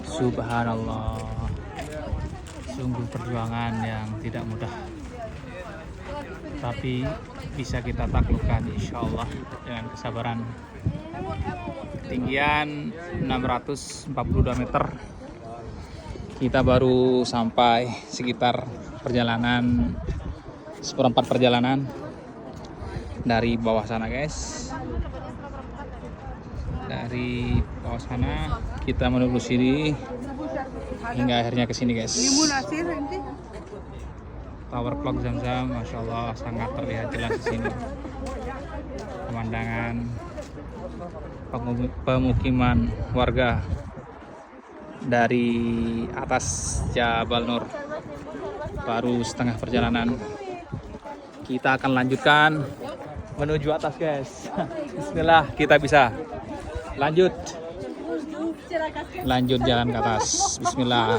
Subhanallah, sungguh perjuangan yang tidak mudah, tapi bisa kita taklukkan insya Allah dengan kesabaran. Ketinggian 642 meter, kita baru sampai sekitar perjalanan seperempat perjalanan dari bawah sana guys. Dari bawah sana kita menuju sini hingga akhirnya ke sini guys. Tower clock Zam-Zam, masya Allah sangat terlihat jelas di sini. Pemandangan pemukiman warga dari atas Jabal Nur. Baru setengah perjalanan, kita akan lanjutkan menuju atas guys. Bismillah, kita bisa lanjut jalan ke atas. Bismillah.